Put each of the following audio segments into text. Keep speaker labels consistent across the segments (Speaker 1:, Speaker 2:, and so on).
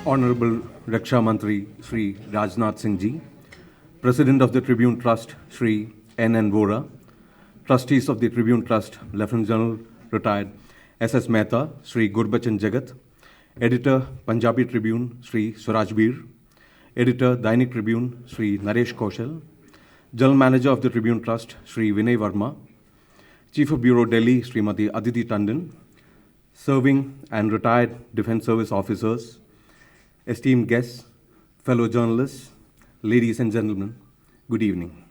Speaker 1: Honorable Raksha Mantri Shri Rajnath Singh Ji, President of the Tribune Trust Shri N. Vohra, Trustees of the Tribune Trust Lieutenant General Retired S.S. Mehta Shri Gurbachan Jagat, Editor Punjabi Tribune Shri Surajbir, Editor Dainik Tribune Shri Naresh Kaushal, General Manager of the Tribune Trust Shri Vinay Verma, Chief of Bureau Delhi Srimati Aditi Tandon, serving and retired Defence Service officers, esteemed guests, fellow journalists, ladies and gentlemen, good evening.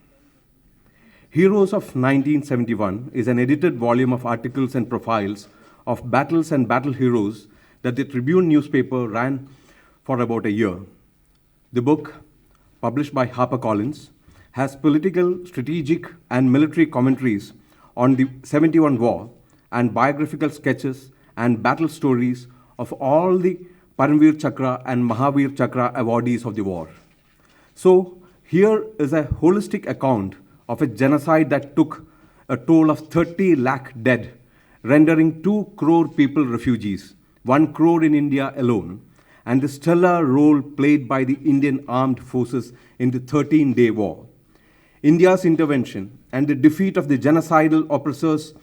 Speaker 1: Heroes of 1971 is an edited volume of articles and profiles of battles and battle heroes that the Tribune newspaper ran for about a year. The book, published by HarperCollins, has political, strategic, and military commentaries on the 71 war and biographical sketches and battle stories of all the Paramveer Chakra and Mahavir Chakra awardees of the war. So, here is a holistic account of a genocide that took a toll of 30 lakh dead, rendering 2 crore people refugees, 1 crore in India alone, and the stellar role played by the Indian armed forces in the 13-day war. India's intervention and the defeat of the genocidal oppressors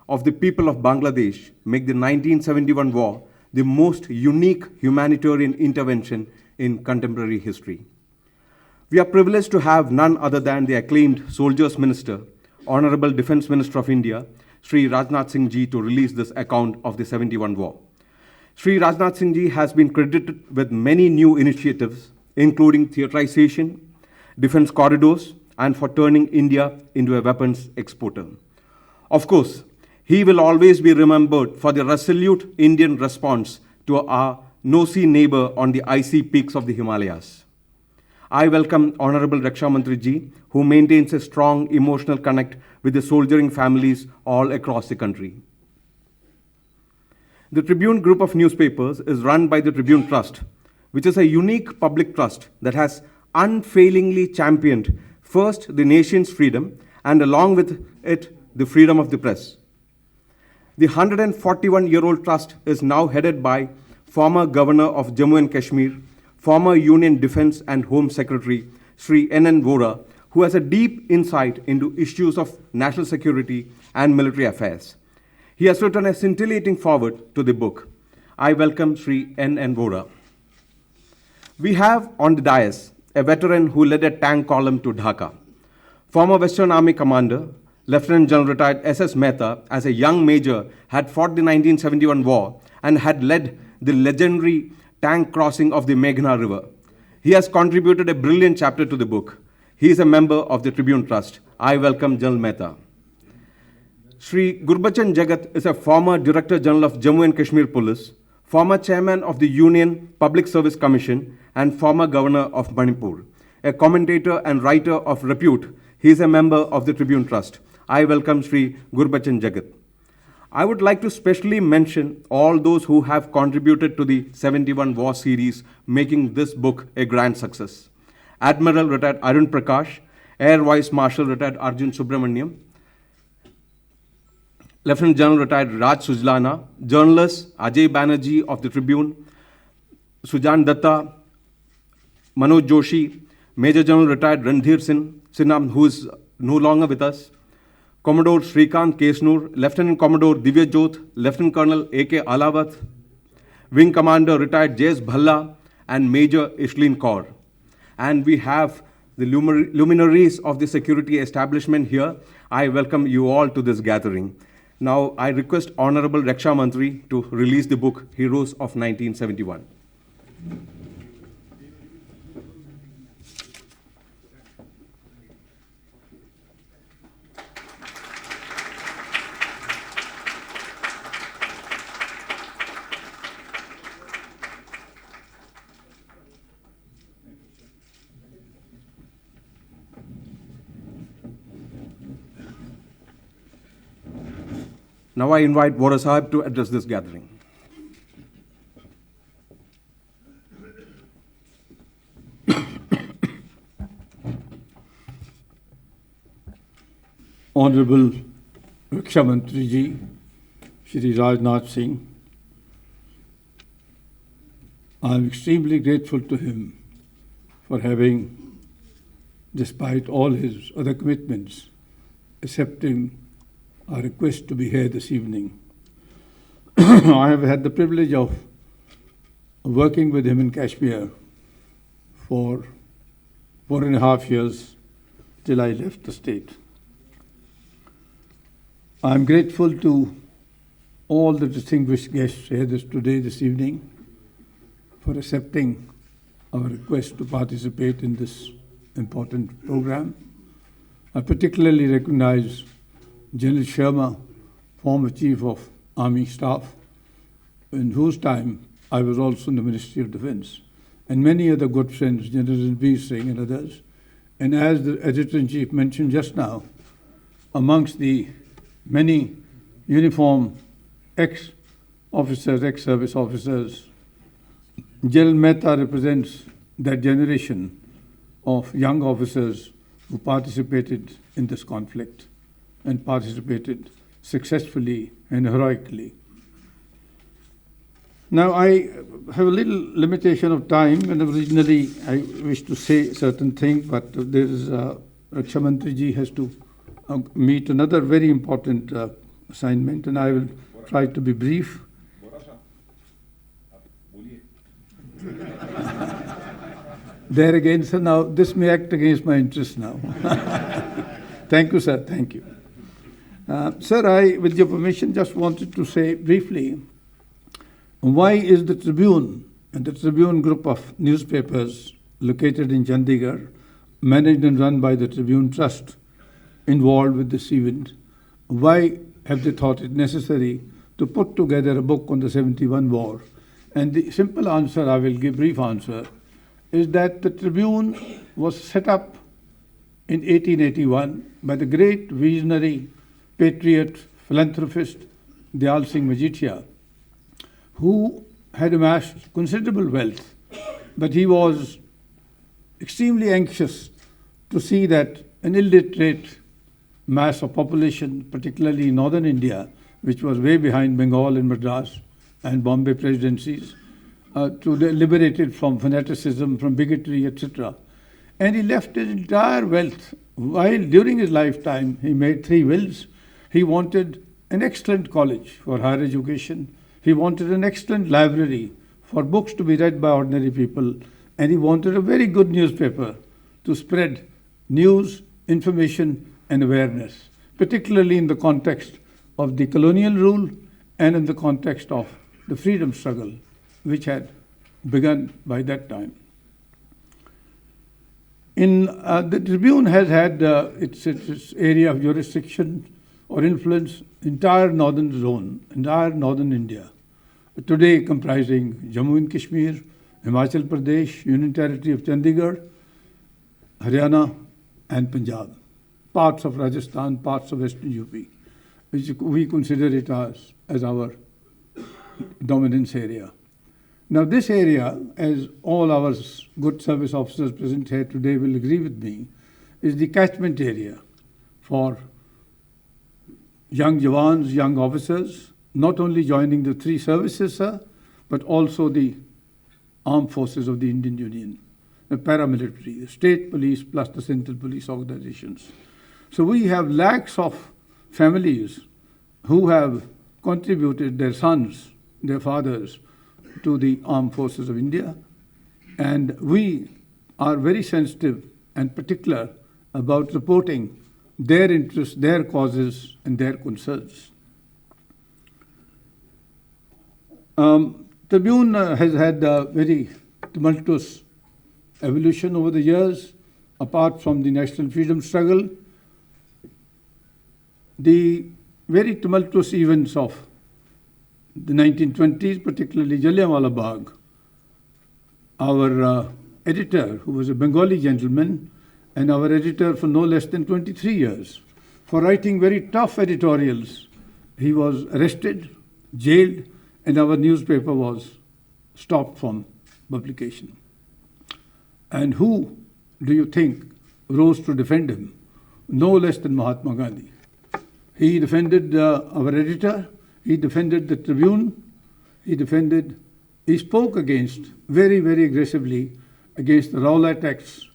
Speaker 1: of the people of Bangladesh make the 1971 war the most unique humanitarian intervention in contemporary history. We are privileged to have none other than the acclaimed Soldiers Minister, Honorable Defence Minister of India, Shri Rajnath Singh Ji, to release this account of the 71 war. Shri Rajnath Singh Ji has been credited with many new initiatives, including theaterization, defence corridors, and for turning India into a weapons exporter. Of course, he will always be remembered for the resolute Indian response to our nosy neighbor on the icy peaks of the Himalayas. I welcome Honorable Raksha Mantri Ji, who maintains a strong emotional connect with the soldiering families all across the country. The Tribune group of newspapers is run by the Tribune Trust, which is a unique public trust that has unfailingly championed first the nation's freedom and along with it the freedom of the press. The 141-year-old trust is now headed by former Governor of Jammu and Kashmir, former Union Defence and Home Secretary Shri N. Vohra, who has a deep insight into issues of national security and military affairs. He has written a scintillating foreword to the book. I welcome Shri N. Vohra. We have on the dais a veteran who led a tank column to Dhaka, former Western Army commander, Lieutenant General Retired S.S. Mehta, as a young major, had fought the 1971 war and had led the legendary tank crossing of the Meghna River. He has contributed a brilliant chapter to the book. He is a member of the Tribune Trust. I welcome General Mehta. Shri Gurbachan Jagat is a former Director General of Jammu and Kashmir Police, former Chairman of the Union Public Service Commission, and former Governor of Manipur. A commentator and writer of repute, he is a member of the Tribune Trust. I welcome Shri Gurbachan Jagat. I would like to specially mention all those who have contributed to the 71 War series, making this book a grand success. Admiral Retired Arun Prakash, Air Vice Marshal Retired Arjun Subramaniam, Lieutenant General Retired Raj Sujlana, journalists Ajay Banerjee of the Tribune, Sujan Datta, Manoj Joshi, Major General Retired Randhir Singh Sinha, who is no longer with us, Commodore Shrikant Kesnur, Lieutenant Commodore Divya Jyot, Lieutenant Colonel A.K. Alawat, Wing Commander Retired J.S. Bhalla, and Major Ishlin Kaur. And we have the luminaries of the security establishment here. I welcome you all to this gathering. Now, I request Honorable Raksha Mantri to release the book, Heroes of 1971. Now I invite Vohra Sahib to address this gathering.
Speaker 2: Honorable Raksha Mantri Ji, Shri Rajnath Singh, I'm extremely grateful to him for having, despite all his other commitments, accepting our request to be here this evening. I have had the privilege of working with him in Kashmir for 4.5 years till I left the state. I'm grateful to all the distinguished guests here this evening for accepting our request to participate in this important program. I particularly recognize General Sharma, former Chief of Army Staff, in whose time I was also in the Ministry of Defence, and many other good friends, General Rajesh Singh and others. And as the Editor-in-Chief mentioned just now, amongst the many uniform ex-officers, ex-service officers, General Mehta represents that generation of young officers who participated in this conflict and participated successfully and heroically. Now, I have a little limitation of time, and originally I wish to say certain things, but there is Raksha Mantri ji has to meet another very important assignment, and I will try to be brief. There again, sir, now this may act against my interest now. Thank you, sir. Thank you. Sir, I, with your permission, just wanted to say briefly, why is the Tribune and the Tribune group of newspapers located in Chandigarh, managed and run by the Tribune Trust, involved with this event? Why have they thought it necessary to put together a book on the 71 war? And the simple answer, I will give brief answer, is that the Tribune was set up in 1881 by the great visionary, patriot, philanthropist Dyal Singh Majithia, who had amassed considerable wealth, but he was extremely anxious to see that an illiterate mass of population, particularly in northern India, which was way behind Bengal and Madras and Bombay presidencies, to liberated from fanaticism, from bigotry, etc. And he left his entire wealth. While during his lifetime he made 3 wills. He wanted an excellent college for higher education. He wanted an excellent library for books to be read by ordinary people. And he wanted a very good newspaper to spread news, information, and awareness, particularly in the context of the colonial rule and in the context of the freedom struggle, which had begun by that time. The Tribune has had its area of jurisdiction or influence, entire northern zone, entire northern India, today comprising Jammu and Kashmir, Himachal Pradesh, Union Territory of Chandigarh, Haryana, and Punjab, parts of Rajasthan, parts of Western UP, which we consider it as our dominance area. Now, this area, as all our good service officers present here today will agree with me, is the catchment area for young Jawans, young officers, not only joining the 3 services, sir, but also the armed forces of the Indian Union, the paramilitary, the state police, plus the central police organizations. So we have lakhs of families who have contributed their sons, their fathers, to the armed forces of India, and we are very sensitive and particular about reporting their interests, their causes, and their concerns. Tribune has had a very tumultuous evolution over the years. Apart from the national freedom struggle, the very tumultuous events of the 1920s, particularly Jallianwala Bagh, our editor, who was a Bengali gentleman, and our editor for no less than 23 years, for writing very tough editorials, he was arrested, jailed, and our newspaper was stopped from publication. And who do you think rose to defend him? No less than Mahatma Gandhi. He defended our editor, he defended the Tribune, he defended he spoke against, very, very aggressively, against the Rowlatt Acts,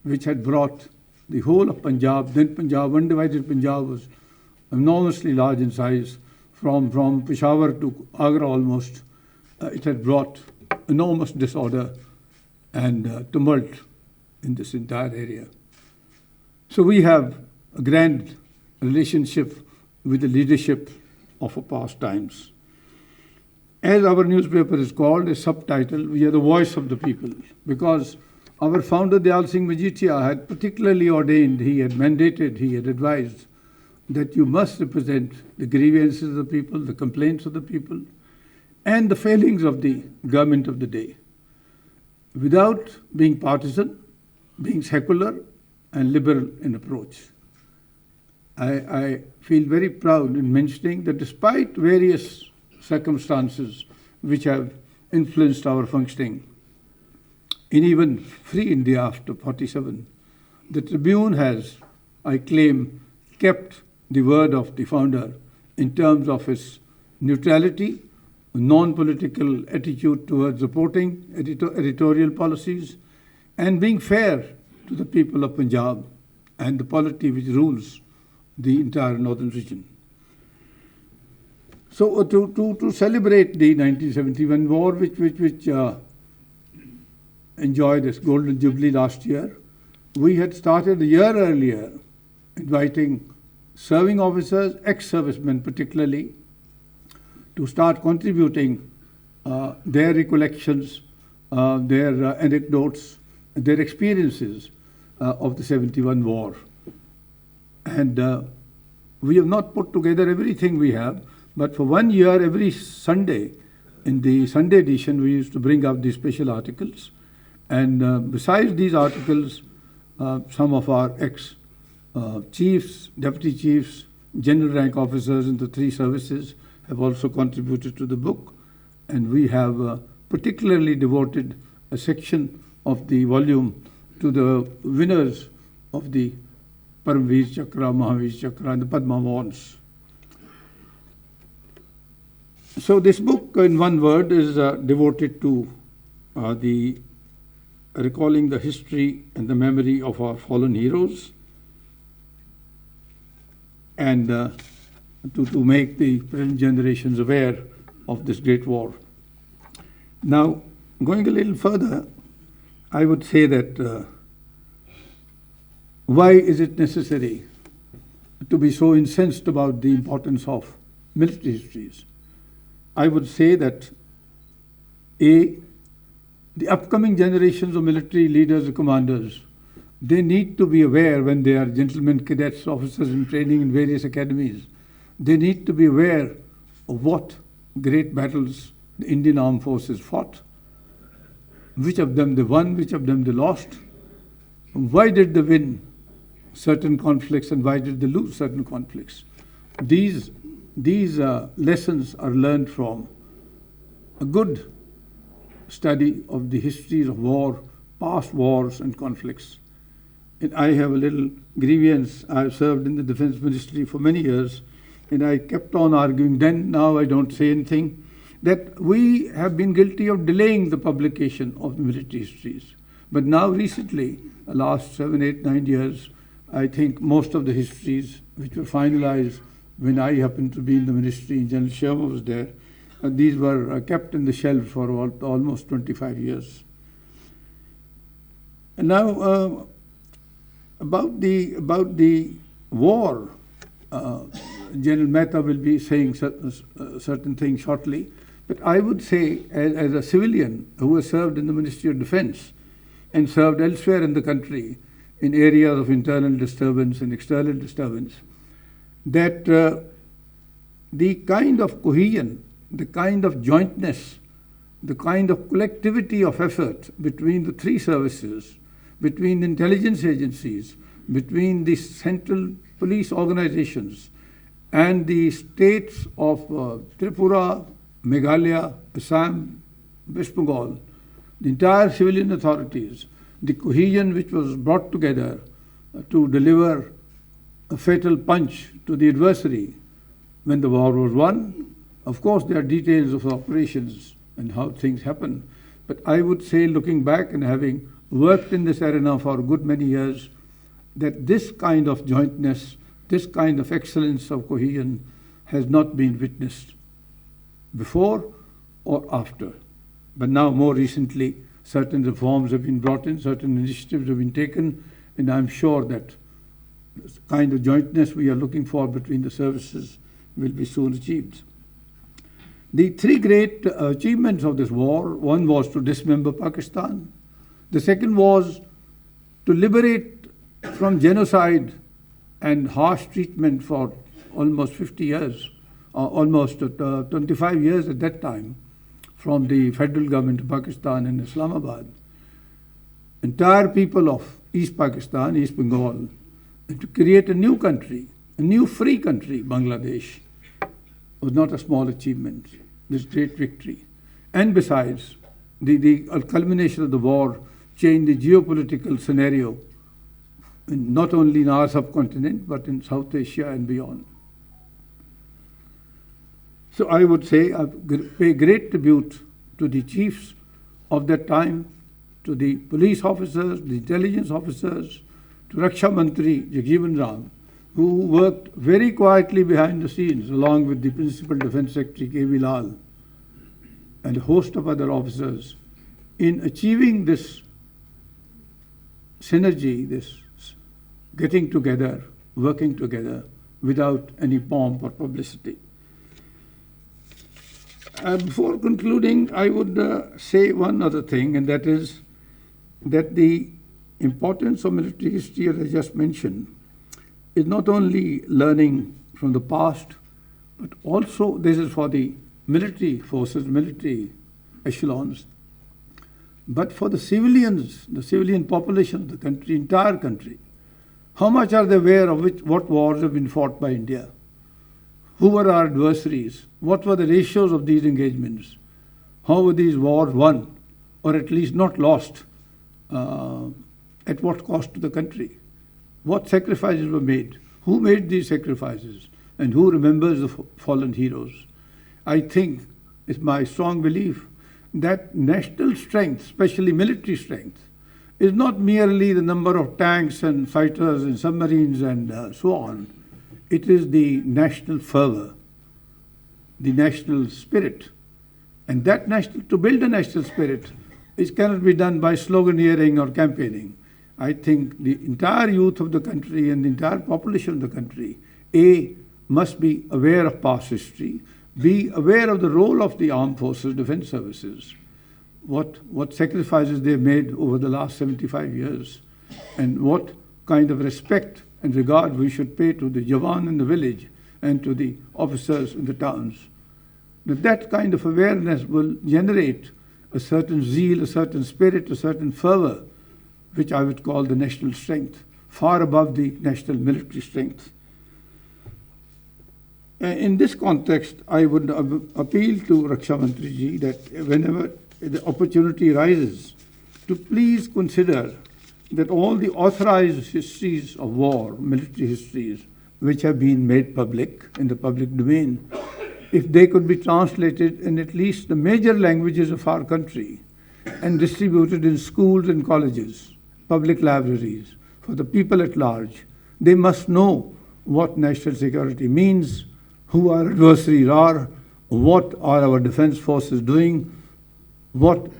Speaker 2: which had brought the whole of Punjab, then Punjab, undivided Punjab was enormously large in size, from Peshawar to Agra almost. It had brought enormous disorder and tumult in this entire area. So we have a grand relationship with the leadership of our past times. As our newspaper is called, a subtitle, we are the voice of the people, because our founder Dyal Singh Majithia had particularly ordained, he had mandated, he had advised that you must represent the grievances of the people, the complaints of the people, and the failings of the government of the day, without being partisan, being secular and liberal in approach. I feel very proud in mentioning that despite various circumstances which have influenced our functioning, in even free India after 47, the Tribune has, I claim, kept the word of the founder in terms of its neutrality, non-political attitude towards reporting, editorial policies, and being fair to the people of Punjab and the polity which rules the entire northern region. So to celebrate the 1971 war, which enjoyed its golden jubilee last year, we had started a year earlier inviting serving officers, ex-servicemen particularly, to start contributing their recollections, their anecdotes, their experiences of the 71 war. And we have not put together everything we have, but for 1 year, every Sunday, in the Sunday edition, we used to bring up these special articles. And besides these articles, some of our ex-chiefs, deputy chiefs, general rank officers in the three services have also contributed to the book. And we have particularly devoted a section of the volume to the winners of the Paramveer Chakra, Mahavir Chakra, and the Padma Awards. So this book, in one word, is devoted to the recalling the history and the memory of our fallen heroes, and to make the present generations aware of this great war. Now, going a little further, I would say that why is it necessary to be so incensed about the importance of military histories? I would say that the upcoming generations of military leaders and commanders, they need to be aware when they are gentlemen cadets, officers in training in various academies, they need to be aware of what great battles the Indian Armed Forces fought, which of them they won, which of them they lost, why did they win certain conflicts and why did they lose certain conflicts. These lessons are learned from a good study of the histories of war, past wars and conflicts. And I have a little grievance. I have served in the Defence Ministry for many years, and I kept on arguing then, now I don't say anything, that we have been guilty of delaying the publication of military histories. But now recently, the last 7, 8, 9 years, I think most of the histories which were finalized when I happened to be in the ministry, and General Sharma was there, these were kept in the shelf for almost 25 years. And now, about the war, General Mehta will be saying certain things shortly, but I would say, as a civilian who has served in the Ministry of Defence and served elsewhere in the country in areas of internal disturbance and external disturbance, that the kind of cohesion, the kind of jointness, the kind of collectivity of effort between the three services, between the intelligence agencies, between the central police organizations and the states of Tripura, Meghalaya, Assam, West Bengal, the entire civilian authorities, the cohesion which was brought together to deliver a fatal punch to the adversary when the war was won. Of course, there are details of operations and how things happen. But I would say, looking back and having worked in this arena for a good many years, that this kind of jointness, this kind of excellence of cohesion has not been witnessed before or after. But now, more recently, certain reforms have been brought in, certain initiatives have been taken, and I'm sure that the kind of jointness we are looking for between the services will be soon achieved. The three great achievements of this war, one was to dismember Pakistan. The second was to liberate from genocide and harsh treatment for almost 50 years, almost 25 years at that time, from the federal government of Pakistan in Islamabad. Entire people of East Pakistan, East Bengal, and to create a new country, a new free country, Bangladesh, was not a small achievement, this great victory. And besides, the culmination of the war changed the geopolitical scenario, not only in our subcontinent, but in South Asia and beyond. So I would say I pay great tribute to the chiefs of that time, to the police officers, the intelligence officers, to Raksha Mantri Jagjeevan Ram, who worked very quietly behind the scenes along with the Principal Defence Secretary K.V. Lal and a host of other officers in achieving this synergy, this getting together, working together without any pomp or publicity. Before concluding, I would say one other thing, and that is that the importance of military history, as I just mentioned, is not only learning from the past, but also this is for the military forces, military echelons, but for the civilians, the civilian population of the country, entire country. How much are they aware of what wars have been fought by India? Who were our adversaries? What were the ratios of these engagements? How were these wars won, or at least not lost? At what cost to the country? What sacrifices were made? Who made these sacrifices? And who remembers the fallen heroes? I think it's my strong belief that national strength, especially military strength, is not merely the number of tanks and fighters and submarines and so on. It is the national fervor, the national spirit. And that to build a national spirit, it cannot be done by sloganeering or campaigning. I think the entire youth of the country and the entire population of the country, A, must be aware of past history, be aware of the role of the armed forces, defense services, what sacrifices they made over the last 75 years, and what kind of respect and regard we should pay to the Jawan in the village and to the officers in the towns. That kind of awareness will generate a certain zeal, a certain spirit, a certain fervor, which I would call the national strength, far above the national military strength. In this context, I would appeal to Raksha Mantri ji that whenever the opportunity arises, to please consider that all the authorized histories of war, military histories, which have been made public in the public domain, if they could be translated in at least the major languages of our country and distributed in schools and colleges, public libraries, for the people at large, they must know what national security means, who our adversaries are, what are our defense forces doing, what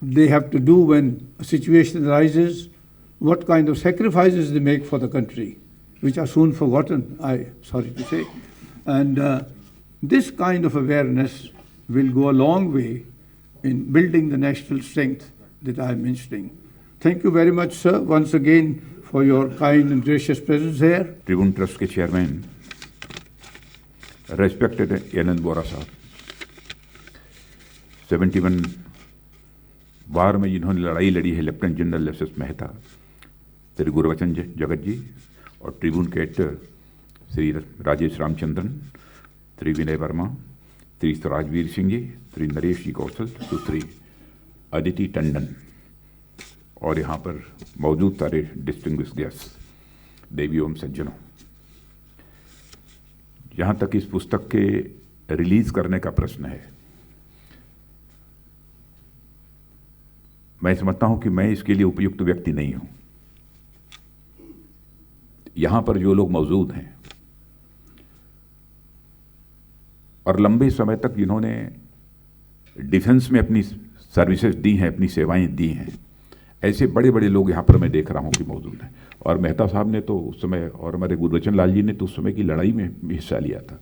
Speaker 2: they have to do when a situation arises, what kind of sacrifices they make for the country, which are soon forgotten, sorry to say. And this kind of awareness will go a long way in building the national strength that I am mentioning. Thank you very much, sir, once again for your kind and gracious presence here.
Speaker 3: Tribune Trust के chairman, respected eminent Vohra साहब, 71 वार में जिन्होंने लड़ाई लड़ी है, lieutenant general S S Mehta, Shri Gurbachan जगत जी, और Tribune के एडिटर श्री राजेश रामचंद्रन, श्री विनय वर्मा, श्री राजवीर सिंह जी, श्री नरेश जी कौशल, सुश्री अदिति टंडन, और यहाँ पर मौजूद सारे डिस्टिंग्विश गेस्ट, देवियों एवं सज्जनों, यहाँ तक इस पुस्तक के रिलीज करने का प्रश्न है मैं समझता हूं कि मैं इसके लिए उपयुक्त व्यक्ति नहीं हूं। यहां पर जो लोग मौजूद हैं और लंबे समय तक जिन्होंने डिफेंस में अपनी सर्विसेज दी हैं, अपनी सेवाएं दी हैं, ऐसे बड़े बड़े लोग यहाँ पर मैं देख रहा हूँ कि मौजूद हैं। और मेहता साहब ने तो उस समय, और हमारे गुरबचन लाल जी ने तो उस समय की लड़ाई में भी हिस्सा लिया था।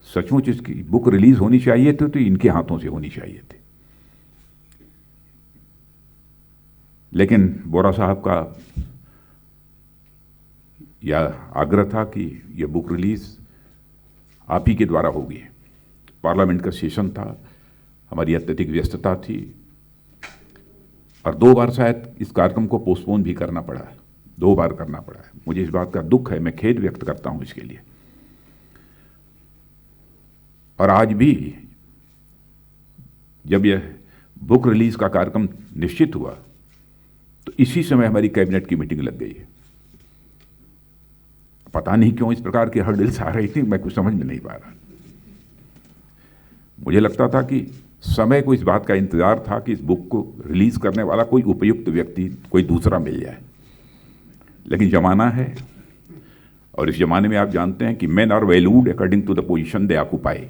Speaker 3: सचमुच इसकी बुक रिलीज होनी चाहिए थी तो इनके हाथों से होनी चाहिए थी। लेकिन बोरा साहब का यह आग्रह था कि यह बुक रिलीज आप ही के द्वारा होगी। पार्लियामेंट का सेशन था, हमारी अत्यधिक व्यस्तता थी और 2 बार शायद इस कार्यक्रम को पोस्टपोन भी करना पड़ा है, 2 बार करना पड़ा है। मुझे इस बात का दुख है, मैं खेद व्यक्त करता हूं इसके लिए। और आज भी जब यह बुक रिलीज का कार्यक्रम निश्चित हुआ तो इसी समय हमारी कैबिनेट की मीटिंग लग गई है। पता नहीं क्यों इस प्रकार की हर्डल्स आ रही थी, मैं कुछ समझ में नहीं पा रहा। मुझे लगता था कि समय को इस बात का इंतजार था कि इस बुक को रिलीज करने वाला कोई उपयुक्त व्यक्ति, कोई दूसरा मिल जाए। लेकिन जमाना है और इस जमाने में आप जानते हैं कि men are valued according to the position they occupy.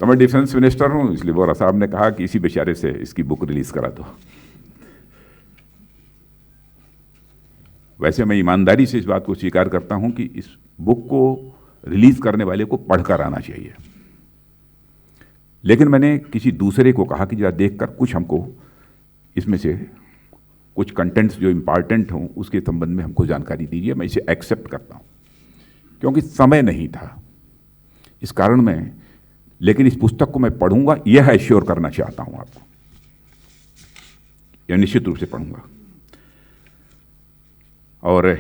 Speaker 3: तो मैं डिफेंस मिनिस्टर हूं, इसलिए वोहरा साहब ने कहा कि इसी बेचारे से इसकी बुक रिलीज करा दो। वैसे मैं ईमानदारी से इस बात को स्वीकार करता हूं कि इस बुक को रिलीज करने वाले को पढ़कर आना चाहिए। लेकिन मैंने किसी दूसरे को कहा कि जरा देखकर कुछ हमको इसमें से कुछ कंटेंट्स जो इम्पॉर्टेंट हों उसके संबंध में हमको जानकारी दीजिए। मैं इसे एक्सेप्ट करता हूं क्योंकि समय नहीं था इस कारण मैं, लेकिन इस पुस्तक को मैं पढ़ूंगा, यह एश्योर करना चाहता हूं आपको, यह निश्चित रूप से पढ़ूंगा। और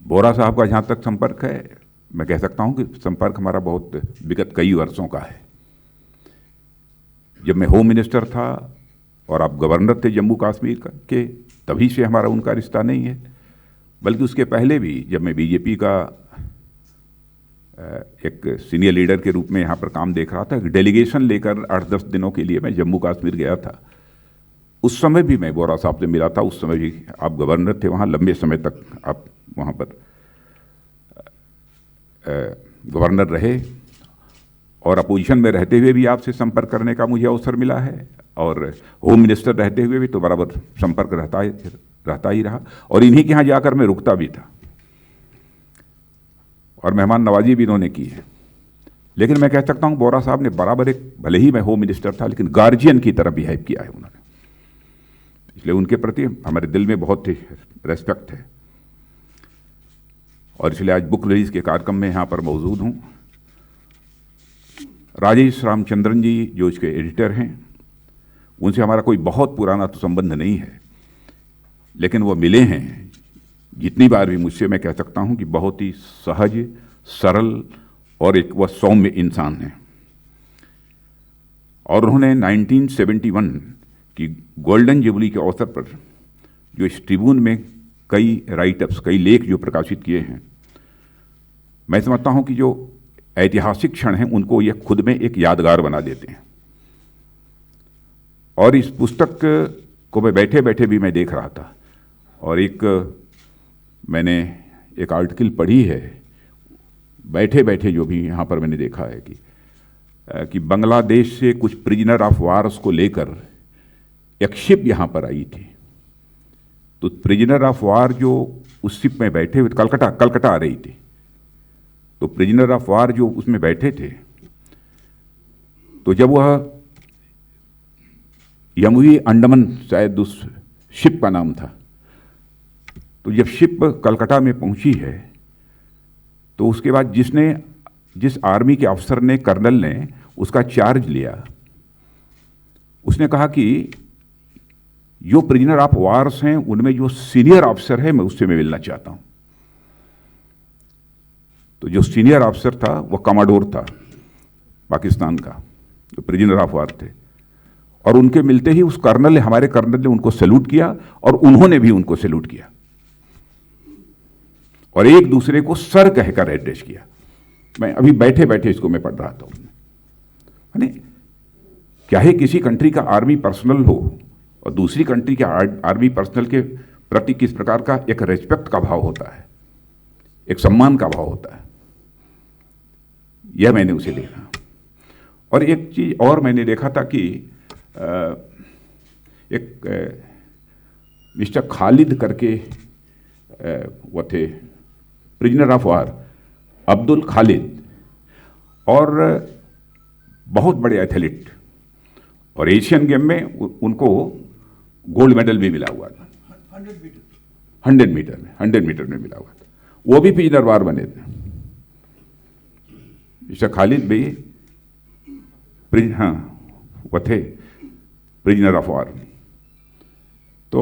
Speaker 3: बोरा साहब का जहां तक संपर्क है, मैं कह सकता हूं कि संपर्क हमारा बहुत विगत कई वर्षों का है। जब मैं होम मिनिस्टर था और आप गवर्नर थे जम्मू कश्मीर के, तभी से हमारा उनका रिश्ता नहीं है, बल्कि उसके पहले भी जब मैं बीजेपी का एक सीनियर लीडर के रूप में यहाँ पर काम देख रहा था, एक डेलीगेशन लेकर 8-10 दिनों के लिए मैं जम्मू कश्मीर गया था। उस समय भी मैं बोरा साहब से मिला था। उस समय भी आप गवर्नर थे वहाँ, लंबे समय तक आप वहाँ पर गवर्नर रहे और अपोजिशन में रहते हुए भी आपसे संपर्क करने का मुझे अवसर मिला है और होम मिनिस्टर रहते हुए भी तो बराबर संपर्क रहता ही रहा और इन्हीं के यहाँ जाकर मैं रुकता भी था और मेहमान नवाजी भी इन्होंने की है। लेकिन मैं कह सकता हूँ बोरा साहब ने बराबर एक, भले ही मैं होम मिनिस्टर था लेकिन गार्जियन की तरह बिहेव किया है उन्होंने, इसलिए उनके प्रति हमारे दिल में बहुत ही रेस्पेक्ट है। और इसलिए आज बुक रिलीज के कार्यक्रम में यहाँ पर मौजूद हूँ। राजेश रामचंद्रन जी जो इसके एडिटर हैं, उनसे हमारा कोई बहुत पुराना तो संबंध नहीं है, लेकिन वो मिले हैं जितनी बार भी मुझसे, मैं कह सकता हूँ कि बहुत ही सहज, सरल और एक वह सौम्य इंसान है। और उन्होंने 1971 की गोल्डन जुबली के अवसर पर जो इस ट्रिब्यून में कई राइटअप्स, कई लेख जो प्रकाशित किए हैं, मैं समझता हूं कि जो ऐतिहासिक क्षण हैं उनको ये खुद में एक यादगार बना देते हैं। और इस पुस्तक को मैं बैठे बैठे भी मैं देख रहा था और मैंने एक आर्टिकल पढ़ी है बैठे बैठे, जो भी यहाँ पर मैंने देखा है कि बांग्लादेश से कुछ प्रिजनर ऑफ वार्स को लेकर एक शिप यहाँ पर आई थी। तो प्रिजनर ऑफ वार जो उस शिप में बैठे हुए, कलकत्ता आ रही थी, तो प्रिजनर ऑफ वार जो उसमें बैठे थे, तो जब वह यमुई अंडमान शायद उस शिप का नाम था, तो जब शिप कलकत्ता में पहुंची है तो उसके बाद जिस आर्मी के अफसर ने, कर्नल ने उसका चार्ज लिया, उसने कहा कि जो प्रिजनर ऑफ वार्स हैं उनमें जो सीनियर ऑफिसर है मैं उससे मिलना चाहता हूं। तो जो सीनियर ऑफिसर था वह कमांडोर था पाकिस्तान का, जो प्रिजनर ऑफ वार थे, और उनके मिलते ही उस कर्नल ने, हमारे कर्नल ने उनको सैल्यूट किया और उन्होंने भी उनको सैल्यूट किया और एक दूसरे को सर कहकर एड्रेस किया। मैं अभी बैठे बैठे इसको मैं पढ़ रहा था। चाहे किसी कंट्री का आर्मी पर्सनल हो और दूसरी कंट्री के आर्मी पर्सनल के प्रति किस प्रकार का एक रेस्पेक्ट का भाव होता है, एक सम्मान का भाव होता है, यह मैंने उसे देखा। और एक चीज और मैंने देखा था कि एक मिस्टर खालिद करके वो थे prisoner of war, Abdul Khalid, और बहुत बड़े एथलीट, और एशियन गेम में उनको गोल्ड मेडल भी मिला हुआ था 100 मीटर में मिला हुआ था। वो भी प्रिजनर वार बने थे। मिस्टर खालिद भी हाँ वो थे प्रिजनर ऑफ वार। तो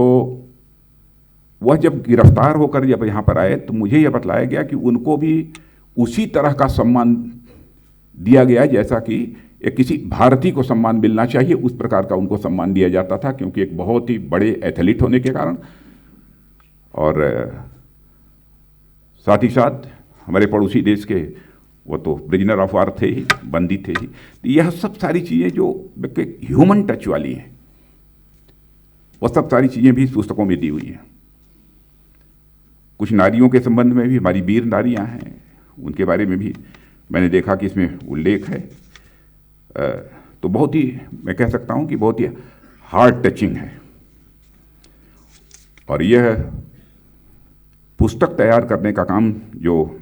Speaker 3: वह जब गिरफ्तार होकर जब यहाँ पर आए तो मुझे यह बतलाया गया कि उनको भी उसी तरह का सम्मान दिया गया जैसा कि एक किसी भारतीय को सम्मान मिलना चाहिए, उस प्रकार का उनको सम्मान दिया जाता था, क्योंकि एक बहुत ही बड़े एथलीट होने के कारण, और साथ ही साथ हमारे पड़ोसी देश के वो तो प्रिजनर ऑफ वार थे ही, बंदी थे ही। यह सब सारी चीज़ें जो ह्यूमन टच वाली हैं, वो सब सारी चीज़ें भी इस पुस्तकों में दी हुई हैं। कुछ नारियों के संबंध में भी, हमारी वीर नारियां हैं, उनके बारे में भी मैंने देखा कि इसमें उल्लेख है। तो बहुत ही, मैं कह सकता हूं कि बहुत ही हार्ट टचिंग है। और यह पुस्तक तैयार करने का काम जो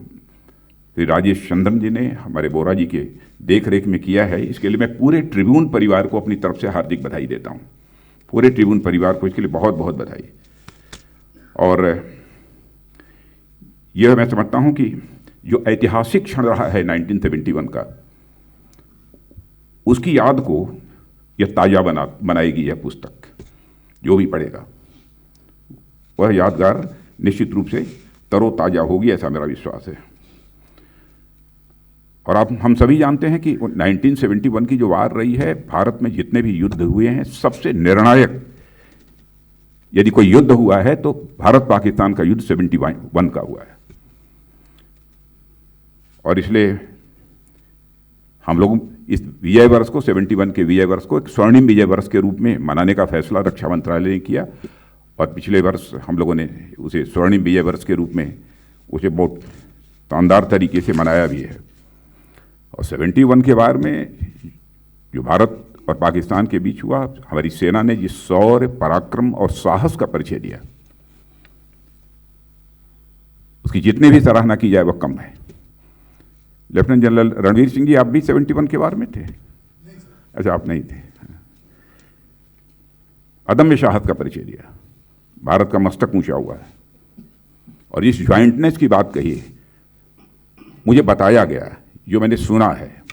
Speaker 3: श्री राजेश चंद्रन जी ने हमारे वोहरा जी के देख रेख में किया है, इसके लिए मैं पूरे ट्रिब्यून परिवार को अपनी तरफ से हार्दिक बधाई देता हूं। पूरे ट्रिब्यून परिवार को इसके लिए बहुत बहुत बधाई। और यह मैं समझता हूं कि जो ऐतिहासिक क्षण रहा है 1971 का, उसकी याद को यह ताज़ा बनाएगी यह पुस्तक। जो भी पढ़ेगा वह यादगार निश्चित रूप से तरोताज़ा होगी, ऐसा मेरा विश्वास है। और आप हम सभी जानते हैं कि 1971 की जो वार रही है, भारत में जितने भी युद्ध हुए हैं, सबसे निर्णायक यदि कोई युद्ध हुआ है तो भारत पाकिस्तान का युद्ध 71 का हुआ है। और इसलिए हम लोग इस विजय वर्ष को, 71 के विजय वर्ष को एक स्वर्णिम विजय वर्ष के रूप में मनाने का फैसला रक्षा मंत्रालय ने किया, और पिछले वर्ष हम लोगों ने उसे स्वर्णिम विजय वर्ष के रूप में उसे बहुत शानदार तरीके से मनाया भी है। और 71 के बारे में जो भारत और पाकिस्तान के बीच हुआ, हमारी सेना ने जिस शौर्य, पराक्रम और साहस का परिचय दिया, उसकी जितनी भी सराहना की जाए वह कम है। लेफ्टिनेंट जनरल रणवीर सिंह जी, आप भी 71 के बारे में थे? अच्छा, आप नहीं थे। अदम्य साहस का परिचय दिया, भारत का मस्तक ऊंचा हुआ है। और इस ज्वाइंटनेस की बात कही, मुझे बताया गया, जो मैंने सुना है,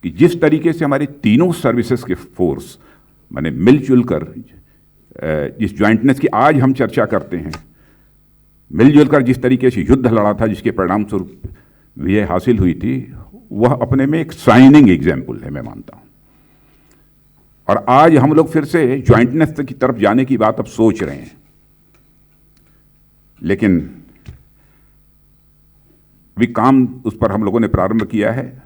Speaker 3: कि जिस तरीके से हमारे तीनों सर्विसेज के फोर्स मैंने मिलजुल कर जिस ज्वाइंटनेस की आज हम चर्चा करते हैं, मिलजुल कर जिस तरीके से युद्ध लड़ा था, जिसके परिणाम स्वरूप विजय हासिल हुई थी, वह अपने में एक शाइनिंग एग्जाम्पल है, मैं मानता हूं। और आज हम लोग फिर से ज्वाइंटनेस की तरफ जाने की बात अब सोच रहे हैं, लेकिन भी काम उस पर हम लोगों ने प्रारंभ किया है।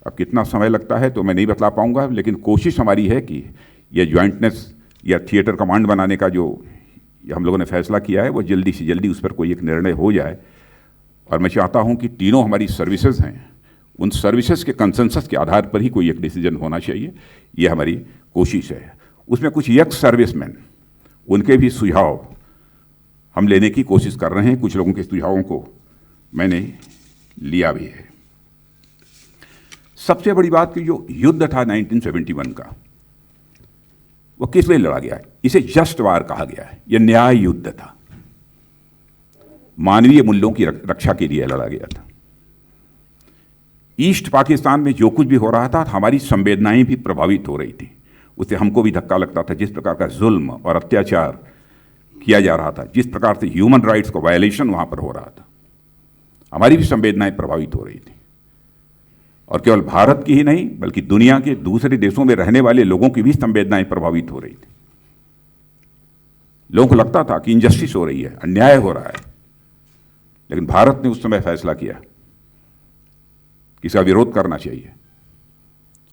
Speaker 3: अब कितना समय लगता है तो मैं नहीं बतला पाऊंगा, लेकिन कोशिश हमारी है कि यह ज्वाइंटनेस या थिएटर कमांड बनाने का जो हम लोगों ने फैसला किया है, वो जल्दी से जल्दी उस पर कोई एक निर्णय हो जाए। और मैं चाहता हूं कि तीनों हमारी सर्विसेज हैं, उन सर्विसेज के कंसेंसस के आधार पर ही कोई एक डिसीजन होना चाहिए, ये हमारी कोशिश है। उसमें कुछ एक्स सर्विसमैन, उनके भी सुझाव हम लेने की कोशिश कर रहे हैं। कुछ लोगों के सुझावों को मैंने लिया भी है। सबसे बड़ी बात कि जो युद्ध था 1971 का, वो किस लिए लड़ा गया है? इसे जस्ट वार कहा गया है। यह न्याय युद्ध था, मानवीय मूल्यों की रक्षा के लिए लड़ा गया था। ईस्ट पाकिस्तान में जो कुछ भी हो रहा था, हमारी संवेदनाएं भी प्रभावित हो रही थी, उससे हमको भी धक्का लगता था। जिस प्रकार का जुल्म और अत्याचार किया जा रहा था, जिस प्रकार से ह्यूमन राइट्स का वायलेशन वहां पर हो रहा था, हमारी भी संवेदनाएं प्रभावित हो रही थी। और केवल भारत की ही नहीं, बल्कि दुनिया के दूसरे देशों में रहने वाले लोगों की भी संवेदनाएं प्रभावित हो रही थी। लोगों को लगता था कि इनजस्टिस हो रही है, अन्याय हो रहा है, लेकिन भारत ने उस समय फैसला किया कि इसका विरोध करना चाहिए,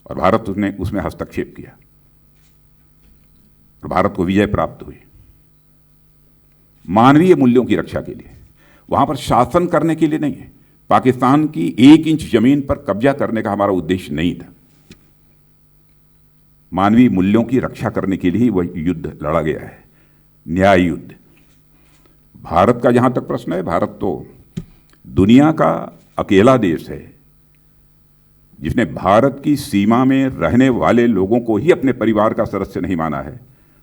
Speaker 3: और भारत उसने उसमें हस्तक्षेप किया। और भारत को विजय प्राप्त हुई मानवीय मूल्यों की रक्षा के लिए। वहां पर शासन करने के लिए नहीं है। पाकिस्तान की 1 इंच जमीन पर कब्जा करने का हमारा उद्देश्य नहीं था। मानवीय मूल्यों की रक्षा करने के लिए ही वह युद्ध लड़ा गया है, न्याय युद्ध। भारत का जहां तक प्रश्न है, भारत तो दुनिया का अकेला देश है जिसने भारत की सीमा में रहने वाले लोगों को ही अपने परिवार का सदस्य नहीं माना है,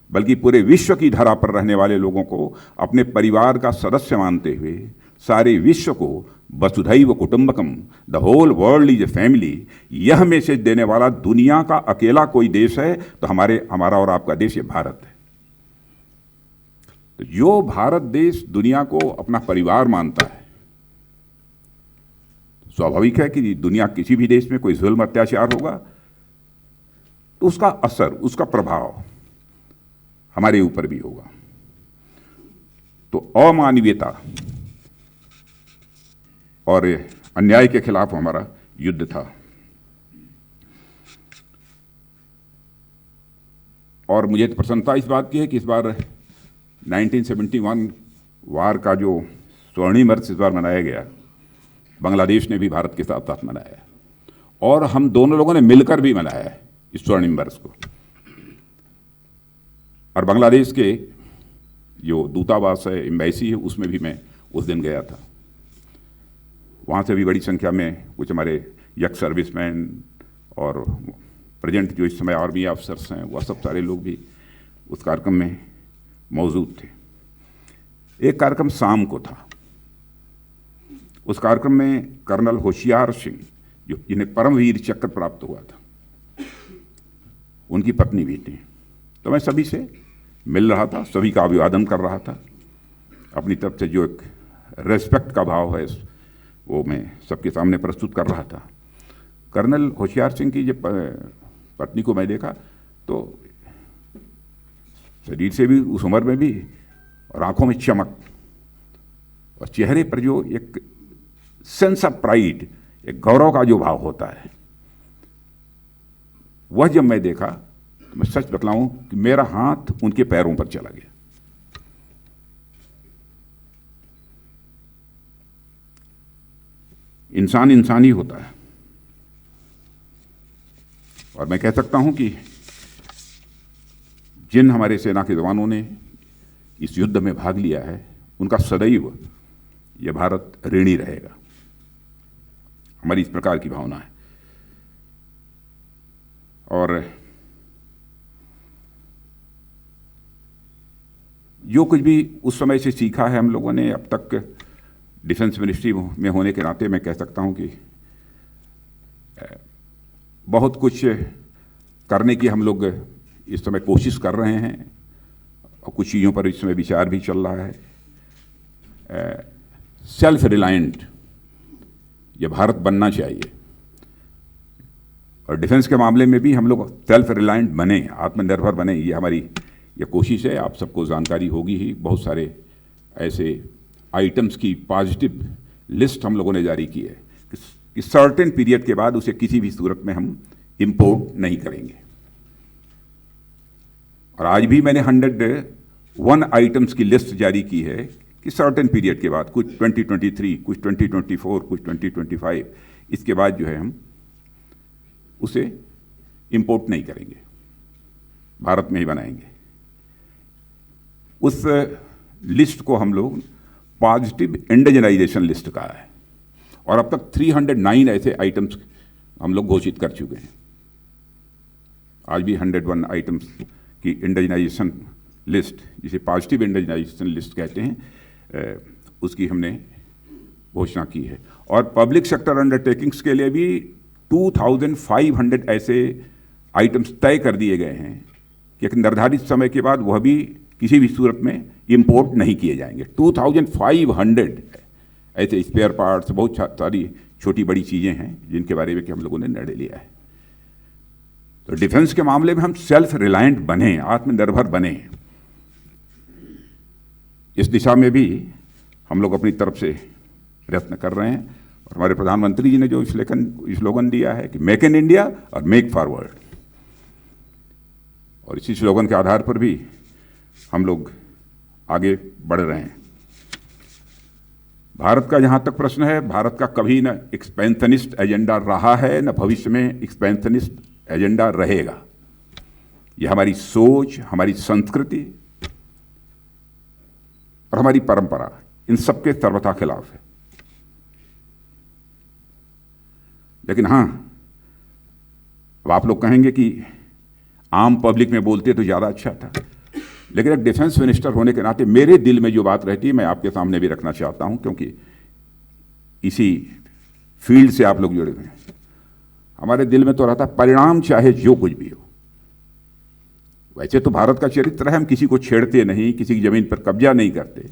Speaker 3: बल्कि पूरे विश्व की धरा पर रहने वाले लोगों को अपने परिवार का सदस्य मानते हुए सारे विश्व को वसुधैव कुटुंबकम, the whole world is a family, यह मैसेज देने वाला दुनिया का अकेला कोई देश है तो हमारा और आपका देश ये भारत है। तो जो भारत देश दुनिया को अपना परिवार मानता है, स्वाभाविक है कि दुनिया किसी भी देश में कोई जुल्म अत्याचार होगा तो उसका असर, उसका प्रभाव हमारे ऊपर भी होगा। तो अमानवीयता और अन्याय के खिलाफ हमारा युद्ध था। और मुझे तो प्रसन्नता इस बात की है कि इस बार 1971 वार का जो स्वर्णिम वर्ष इस बार मनाया गया, बांग्लादेश ने भी भारत के साथ साथ मनाया और हम दोनों लोगों ने मिलकर भी मनाया है इस स्वर्णिम वर्ष को। और बांग्लादेश के जो दूतावास है, एम्बेसी है, उसमें भी मैं उस दिन गया था। वहाँ से भी बड़ी संख्या में कुछ हमारे यक्स सर्विसमैन और प्रेजेंट जो इस समय आर्मी ऑफिसर्स हैं, वह सब सारे लोग भी उस कार्यक्रम में मौजूद थे। एक कार्यक्रम शाम को था। उस कार्यक्रम में कर्नल होशियार सिंह, जो जिन्हें परमवीर चक्र प्राप्त हुआ था, उनकी पत्नी भी थी। तो मैं सभी से मिल रहा था, सभी का अभिवादन कर रहा था। अपनी तरफ से जो एक रेस्पेक्ट का भाव है वो मैं सबके सामने प्रस्तुत कर रहा था। कर्नल होशियार सिंह की जब पत्नी को मैं देखा तो शरीर से भी, उस उम्र में भी, और आंखों में चमक और चेहरे पर जो एक सेंस ऑफ प्राइड, एक गौरव का जो भाव होता है, वह जब मैं देखा तो मैं सच बतलाऊं कि मेरा हाथ उनके पैरों पर चला गया। इंसान इंसान ही होता है। और मैं कह सकता हूं कि जिन हमारे सेना के जवानों ने इस युद्ध में भाग लिया है, उनका सदैव यह भारत ऋणी रहेगा। हमारी इस प्रकार की भावना है। और जो कुछ भी उस समय से सीखा है हम लोगों ने अब तक डिफेंस मिनिस्ट्री में होने के नाते, मैं कह सकता हूं कि बहुत कुछ करने की हम लोग इस समय कोशिश कर रहे हैं और कुछ चीज़ों पर इस समय विचार भी चल रहा है। सेल्फ रिलायंट ये भारत बनना चाहिए और डिफेंस के मामले में भी हम लोग सेल्फ रिलायंट बने, आत्मनिर्भर बने, ये हमारी ये कोशिश है। आप सबको जानकारी होगी ही, बहुत सारे ऐसे आइटम्स की पॉजिटिव लिस्ट हम लोगों ने जारी की है कि सर्टेन पीरियड के बाद उसे किसी भी सूरत में हम इंपोर्ट नहीं करेंगे। और आज भी मैंने 101 आइटम्स की लिस्ट जारी की है कि सर्टेन पीरियड के बाद, कुछ 2023, कुछ 2024, कुछ 2025, इसके बाद जो है हम उसे इंपोर्ट नहीं करेंगे, भारत में ही बनाएंगे। उस लिस्ट को हम लोग पॉजिटिव इंडिजनाइजेशन लिस्ट कहा है और अब तक 309 ऐसे आइटम्स हम लोग घोषित कर चुके हैं। आज भी 101 आइटम्स की इंडिजनाइजेशन लिस्ट, जिसे पॉजिटिव इंडिजनाइजेशन लिस्ट कहते हैं, उसकी हमने घोषणा की है। और पब्लिक सेक्टर अंडरटेकिंग्स के लिए भी 2500 ऐसे आइटम्स तय कर दिए गए हैं कि एक निर्धारित समय के बाद वह भी किसी भी सूरत में इंपोर्ट नहीं किए जाएंगे। 2500 ऐसे स्पेयर पार्ट्स, बहुत सारी छोटी बड़ी चीज़ें हैं जिनके बारे में कि हम लोगों ने निर्णय लिया है। तो डिफेंस के मामले में हम सेल्फ रिलायंट बने, आत्मनिर्भर बने, इस दिशा में भी हम लोग अपनी तरफ से प्रयत्न कर रहे हैं। और हमारे प्रधानमंत्री जी ने जो स्लोगन दिया है कि मेक इन इंडिया और मेक फॉरवर्ड, और इसी स्लोगन के आधार पर भी हम लोग आगे बढ़ रहे हैं। भारत का जहाँ तक प्रश्न है, भारत का कभी न एक्सपेंशनिस्ट एजेंडा रहा है, न भविष्य में एक्सपेंशनिस्ट एजेंडा रहेगा। यह हमारी सोच, हमारी संस्कृति और हमारी परंपरा, इन सबके सर्वथा खिलाफ है। लेकिन हाँ, अब आप लोग कहेंगे कि आम पब्लिक में बोलते तो ज़्यादा अच्छा था, लेकिन एक डिफेंस मिनिस्टर होने के नाते मेरे दिल में जो बात रहती है मैं आपके सामने भी रखना चाहता हूं, क्योंकि इसी फील्ड से आप लोग जुड़े हुए हैं। हमारे दिल में तो रहता परिणाम चाहे जो कुछ भी हो। वैसे तो भारत का चरित्र है, हम किसी को छेड़ते नहीं, किसी की जमीन पर कब्जा नहीं करते,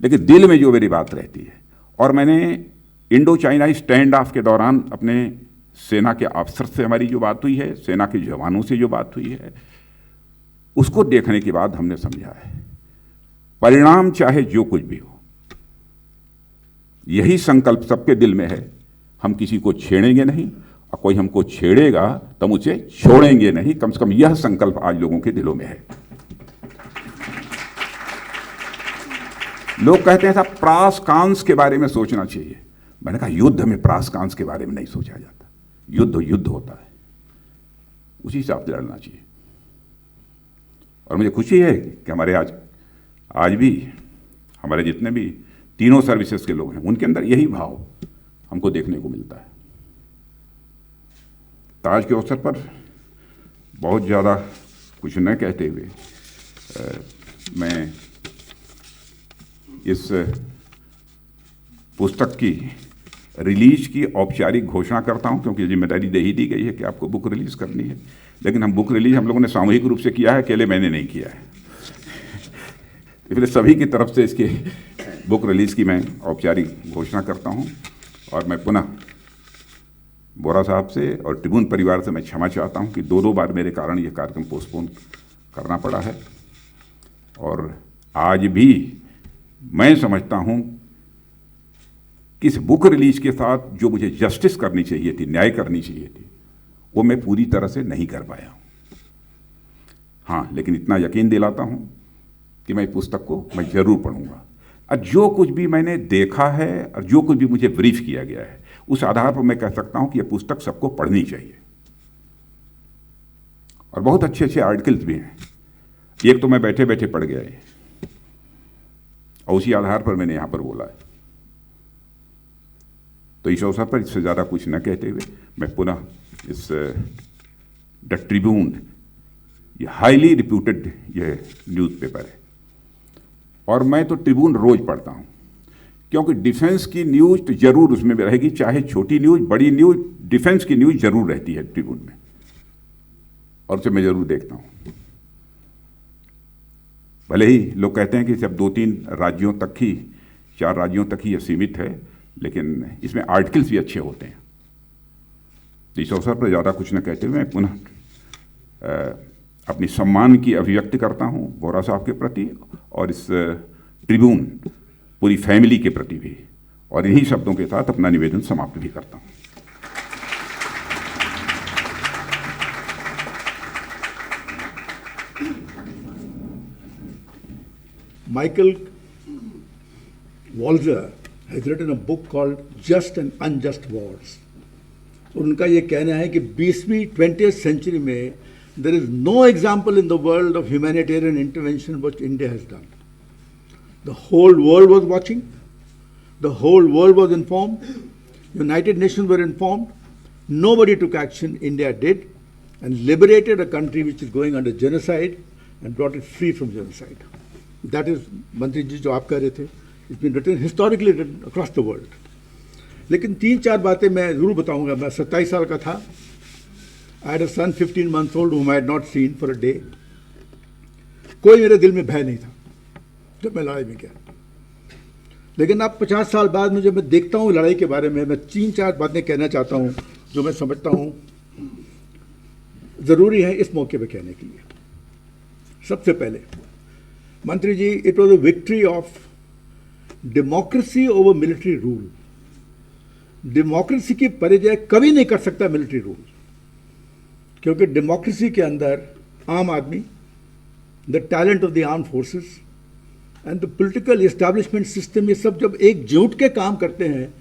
Speaker 3: लेकिन दिल में जो मेरी बात रहती है, और मैंने इंडो चाइना स्टैंड ऑफ के दौरान अपने सेना के अफसर से हमारी जो बात हुई है, सेना के जवानों से जो बात हुई है, उसको देखने के बाद हमने समझा है परिणाम चाहे जो कुछ भी हो, यही संकल्प सबके दिल में है। हम किसी को छेड़ेंगे नहीं, और कोई हमको छेड़ेगा तो हम उसे छोड़ेंगे नहीं। कम से कम यह संकल्प आज लोगों के दिलों में है। लोग कहते हैं साहब प्रास कांस के बारे में सोचना चाहिए। मैंने कहा युद्ध में प्रास कांस के बारे में नहीं सोचा जाता। युद्ध युद्ध होता है, उसी हिसाब से लड़ना चाहिए। और मुझे खुशी है कि हमारे आज भी हमारे जितने भी तीनों सर्विसेज के लोग हैं, उनके अंदर यही भाव हमको देखने को मिलता है। ताज के अवसर पर बहुत ज़्यादा कुछ न कहते हुए मैं इस पुस्तक की रिलीज की औपचारिक घोषणा करता हूं, क्योंकि जिम्मेदारी दे ही दी गई है कि आपको बुक रिलीज करनी है। लेकिन हम बुक रिलीज हम लोगों ने सामूहिक रूप से किया है, अकेले मैंने नहीं किया है। इसलिए सभी की तरफ से इसकी बुक रिलीज की मैं औपचारिक घोषणा करता हूं। और मैं पुनः वोहरा साहब से और ट्रिब्यून परिवार से मैं क्षमा चाहता हूं कि दो बार मेरे कारण यह कार्यक्रम पोस्टपोन करना पड़ा है। और आज भी मैं समझता हूं कि इस बुक रिलीज के साथ जो मुझे जस्टिस करनी चाहिए थी, न्याय करनी चाहिए थी, वो मैं पूरी तरह से नहीं कर पाया हूं। हाँ, लेकिन इतना यकीन दिलाता हूं कि मैं पुस्तक को मैं जरूर पढ़ूंगा। और जो कुछ भी मैंने देखा है और जो कुछ भी मुझे ब्रीफ किया गया है, उस आधार पर मैं कह सकता हूं कि यह पुस्तक सबको पढ़नी चाहिए। और बहुत अच्छे अच्छे आर्टिकल्स भी हैं। एक तो मैं बैठे बैठे पढ़ गया है, और उसी आधार पर मैंने यहां पर बोला है। तो इस अवसर पर इससे ज़्यादा कुछ न कहते हुए मैं पुनः इस द ट्रिब्यून, ये हाईली रिप्यूटेड ये न्यूज़पेपर है, और मैं तो ट्रिब्यून रोज पढ़ता हूँ, क्योंकि डिफेंस की न्यूज़ तो जरूर उसमें रहेगी, चाहे छोटी न्यूज़ बड़ी न्यूज़, डिफेंस की न्यूज़ जरूर रहती है ट्रिब्यून में, और उसे मैं जरूर देखता हूँ। भले ही लोग कहते हैं कि सिर्फ 2-3 राज्यों तक ही, 4 राज्यों तक ही यह सीमित है, लेकिन इसमें आर्टिकल्स भी अच्छे होते हैं। तो इस अवसर पर ज़्यादा कुछ न कहते हुए मैं पुनः अपनी सम्मान की अभिव्यक्ति करता हूँ वोहरा साहब के प्रति, और इस ट्रिब्यून पूरी फैमिली के प्रति भी, और इन्हीं शब्दों के साथ अपना निवेदन समाप्त भी करता हूँ।
Speaker 2: Michael Walzer has written a book called Just and Unjust Wars. उनका ये कहना है कि 20वीं सेंचुरी में there is no example in the world of humanitarian intervention which India has done. The whole world was watching, the whole world was informed, United Nations were informed, nobody took action, India did, and liberated a country which is going under genocide and brought it free from genocide. That is, मंत्री जी जो आप कह रहे थे, it's been written historically written across the world. लेकिन 3-4 बातें मैं जरूर बताऊंगा। मैं 27 साल का था। I had a son 15 months old whom I had not seen for a day. कोई मेरे दिल में भय नहीं था जब मैं लड़ाई में गया। लेकिन अब 50 साल बाद मुझे मैं देखता हूँ लड़ाई के बारे में, मैं 3-4 बातें कहना चाहता हूँ जो मैं समझता हूँ ज़रूरी है इस मौके पर कहने के लिए। सबसे पहले मंत्री जी, it was a victory of democracy over military rule. Democracy की परिचय कभी नहीं कर सकता मिलिट्री रूल, क्योंकि डेमोक्रेसी के अंदर
Speaker 4: आम आदमी, the talent of the arm forces and the political establishment system, ये सब जब एकजुट के काम करते हैं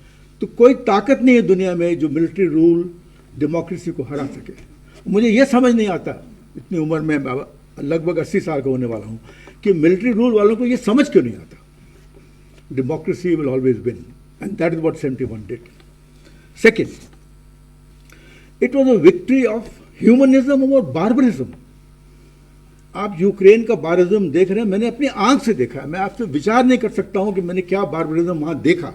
Speaker 4: तो कोई ताकत नहीं है दुनिया में जो मिलिट्री रूल डेमोक्रेसी को हरा सके। मुझे ये समझ नहीं आता, इतनी उम्र में लगभग 80 साल का होने वाला हूँ, कि मिलिट्री रूल वालों को ये समझ क्यों नहीं आता। Democracy will always win and that is what 71 did. Second, it was a victory of humanism over barbarism. आप यूक्रेन का बार्बरिज्म देख रहे हैं, मैंने अपनी आंख से देखा है, मैं आपसे विचार नहीं कर सकता हूं कि मैंने क्या बार्बरिज्म वहां देखा।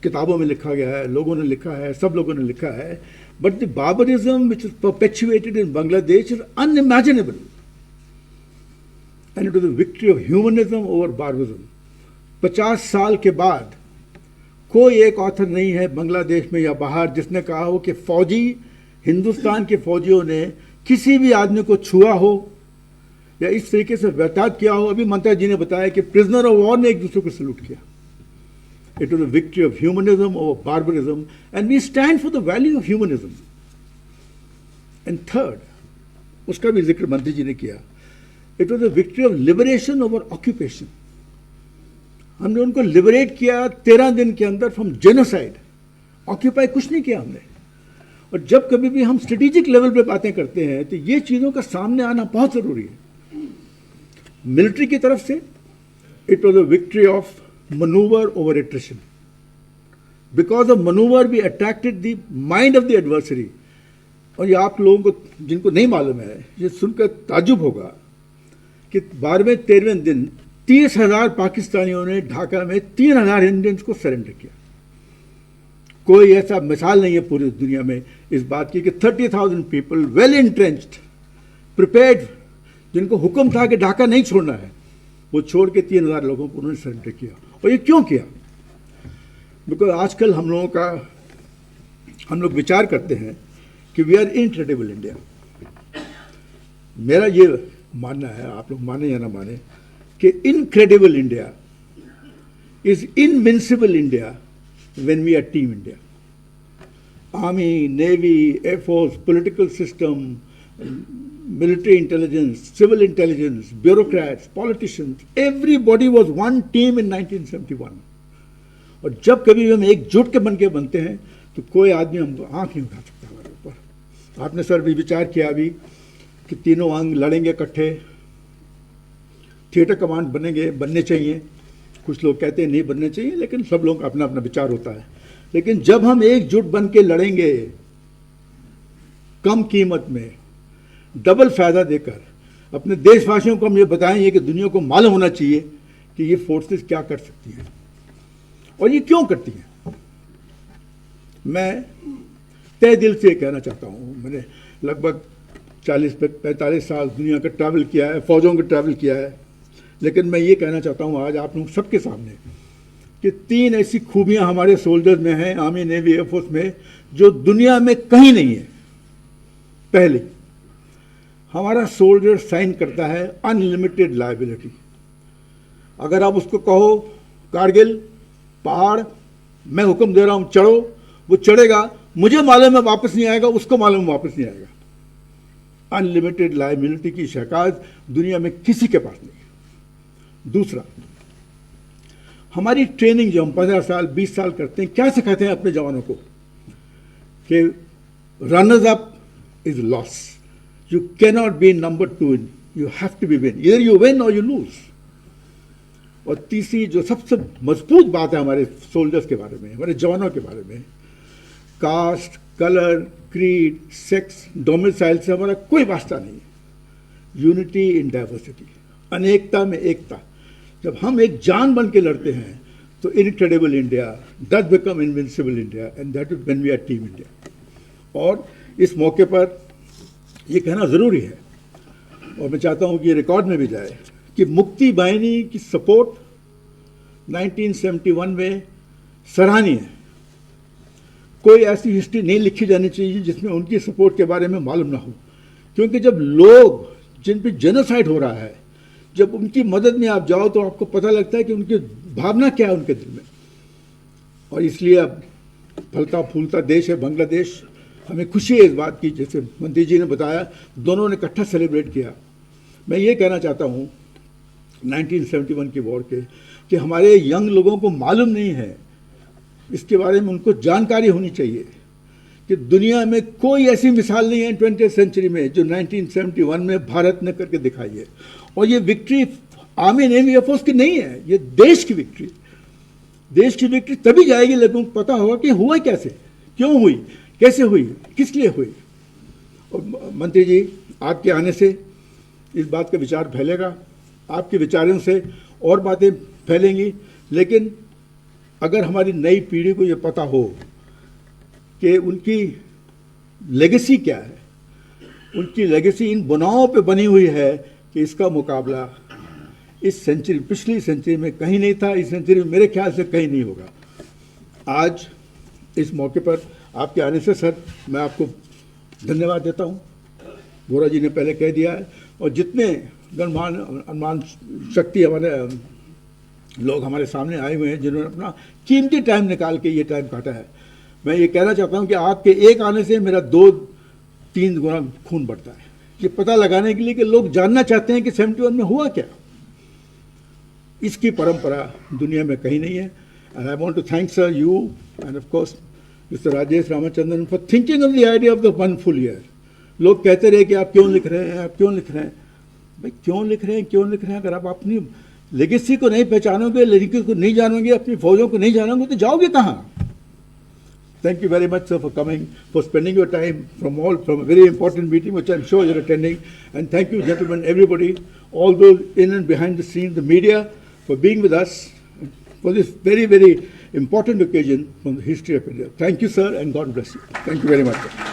Speaker 4: किताबों में लिखा गया है, लोगों ने लिखा है, सब लोगों ने लिखा है, but the barbarism which is परपेचुएटेड in Bangladesh is unimaginable and it is the victory of humanism over barbarism. 50 साल के बाद कोई एक ऑथर नहीं है बांग्लादेश में या बाहर जिसने कहा हो कि फौजी, हिंदुस्तान के फौजियों ने किसी भी आदमी को छुआ हो या इस तरीके से व्यवहार किया हो। अभी मंत्रा जी ने बताया कि प्रिजनर ऑफ वॉर ने एक दूसरे को सल्यूट किया। It was a victory of humanism over barbarism and we stand for the value of humanism. And third, उसका भी जिक्र मंत्री जी ने किया, it was a victory of liberation over occupation. हमने उनको लिबरेट किया 13 दिन के अंदर फ्रॉम जेनोसाइड। ऑक्यूपाई कुछ नहीं किया हमने। और जब कभी भी हम स्ट्रेटेजिक लेवल पे बातें करते हैं तो ये चीज़ों का सामने आना बहुत ज़रूरी है। मिलिट्री की तरफ से it was a victory of manoeuvre over attrition. Because of manoeuvre we attracted the mind of the adversary. और ये आप लोगों को जिनको नहीं मालूम है, ये सुनकर ताज्जुब होगा कि 12वें-13वें दिन 30,000 पाकिस्तानियों ने ढाका में 3,000 इंडियंस को सरेंडर किया। कोई ऐसा मिसाल नहीं है पूरी दुनिया में इस बात की कि 30,000 पीपल वेल इंट्रेंच्ड, प्रिपेयर्ड, जिनको हुक्म था कि ढाका नहीं छोड़ना है, वो छोड़ के 3,000 लोगों को उन्होंने सरेंडर किया। और ये क्यों किया? बिकॉज आजकल हम लोग विचार करते हैं कि वी आर इनक्रेडिबल इंडिया। मेरा ये मानना है, आप लोग माने या ना माने, कि incredible India is invincible India when we are team India. Army, Navy, Air Force, political system, military intelligence, civil intelligence, bureaucrats, politicians, everybody was one team in 1971. और जब कभी हम एकजुट के बन के बनते हैं तो कोई आदमी हमको आंख नहीं उठा सकता हमारे ऊपर। आपने सर भी विचार किया अभी कि तीनों अंग लड़ेंगे इकट्ठे, थिएटर कमांड बनने चाहिए। कुछ लोग कहते हैं नहीं बनने चाहिए, लेकिन सब लोगों का अपना अपना विचार होता है। लेकिन जब हम एकजुट बन के लड़ेंगे कम कीमत में, डबल फायदा देकर, अपने देशवासियों को हम ये बताएंगे कि दुनिया को मालूम होना चाहिए कि ये फोर्सेस क्या कर सकती हैं और ये क्यों करती हैं। मैं तय दिल से कहना चाहता हूँ, मैंने लगभग 40-45 साल दुनिया का ट्रैवल किया है, फौजों का ट्रैवल किया है, लेकिन मैं ये कहना चाहता हूँ आज आप लोग सबके सामने कि 3 ऐसी खूबियाँ हमारे सोल्जर्स में हैं, आर्मी, नेवी, एयरफोर्स में, जो दुनिया में कहीं नहीं है। पहले, हमारा सोल्जर साइन करता है अनलिमिटेड लायबिलिटी। अगर आप उसको कहो कारगिल पहाड़, मैं हुक्म दे रहा हूँ चढ़ो, वो चढ़ेगा, मुझे मालूम है वापस नहीं आएगा, उसको मालूम वापस नहीं आएगा। अनलिमिटेड लायबिलिटी की शिकायत दुनिया में किसी के पास नहीं है। दूसरा, हमारी ट्रेनिंग जो हम 15 साल 20 साल करते हैं, क्या सिखाते हैं अपने जवानों को कि runners up is loss, you can not be number 2, you have to be win, इधर यू विन और यू लूज। और तीसरी जो सबसे मजबूत बात है हमारे सोल्जर्स के बारे में, हमारे जवानों के बारे में, caste, colour, creed, sex, domicile से हमारा कोई वास्ता नहीं है। यूनिटी इन डाइवर्सिटी, अनेकता में एकता। जब हम एक जान बन के लड़ते हैं तो incredible India does become invincible India and that is when we are team India. और इस मौके पर यह कहना ज़रूरी है और मैं चाहता हूं कि ये रिकॉर्ड में भी जाए कि मुक्ति बाहिनी की सपोर्ट 1971 में सराहनीय है। कोई ऐसी हिस्ट्री नहीं लिखी जानी चाहिए जिसमें उनकी सपोर्ट के बारे में मालूम ना हो, क्योंकि जब लोग जिन पे जेनोसाइड हो रहा है, जब उनकी मदद में आप जाओ तो आपको पता लगता है कि उनकी भावना क्या है उनके दिल में। और इसलिए अब फलता फूलता देश है बांग्लादेश, हमें खुशी है इस बात की, जैसे मंत्री जी ने बताया, दोनों ने इकट्ठा सेलिब्रेट किया। मैं ये कहना चाहता हूँ 1971 की वॉर के, कि हमारे यंग लोगों को मालूम नहीं है, इसके बारे में उनको जानकारी होनी चाहिए कि दुनिया में कोई ऐसी मिसाल नहीं है 20th सेंचुरी में जो 1971 में भारत ने करके दिखाई है। और ये विक्ट्री आर्मी नेवी एयरफोर्स की नहीं है, ये देश की विक्ट्री। देश की विक्ट्री तभी जाएगी लोगों को पता होगा कि हुआ कैसे, क्यों हुई, कैसे हुई, किस लिए हुई। और मंत्री जी, आपके आने से इस बात का विचार फैलेगा, आपके विचारों से और बातें फैलेंगी। लेकिन अगर हमारी नई पीढ़ी को ये पता हो कि उनकी लेगेसी क्या है, उनकी लेगेसी इन बुनाओं पे बनी हुई है कि इसका मुकाबला इस सेंचुरी, पिछली सेंचुरी में कहीं नहीं था, इस सेंचुरी में मेरे ख्याल से कहीं नहीं होगा। आज इस मौके पर आपके आने से सर मैं आपको धन्यवाद देता हूँ। वोहरा जी ने पहले कह दिया है, और जितने गणमान्य अनुमान शक्ति हमारे लोग हमारे सामने आए हुए हैं जिन्होंने अपना कीमती टाइम निकाल के ये टाइम काटा है, मैं ये कहना चाहता हूँ कि आपके एक आने से मेरा 2-3 गुना खून बढ़ता है, ये पता लगाने के लिए कि लोग जानना चाहते हैं कि 71 में हुआ क्या। इसकी परंपरा दुनिया में कहीं नहीं है। And I want to thank sir you and of course mister Rajesh Ramachandran for thinking of the idea of the 1 full year। लोग कहते रहे कि आप क्यों लिख रहे हैं, आप क्यों लिख रहे हैं। भाई क्यों लिख रहे हैं, क्यों लिख रहे हैं? अगर आप अपनी लेगेसी को नहीं पहचानोगे, लेगेसी को नहीं जानोगे, अपनी फौजों को नहीं जानोगे तो जाओगे कहाँ? Thank you very much, sir, for coming, for spending your time from a very important meeting, which I'm sure you're attending. And thank you, gentlemen, everybody, all those in and behind the scenes, the media, for being with us for this very, very important occasion from the history of India. Thank you, sir, and God bless you. Thank you very much, sir.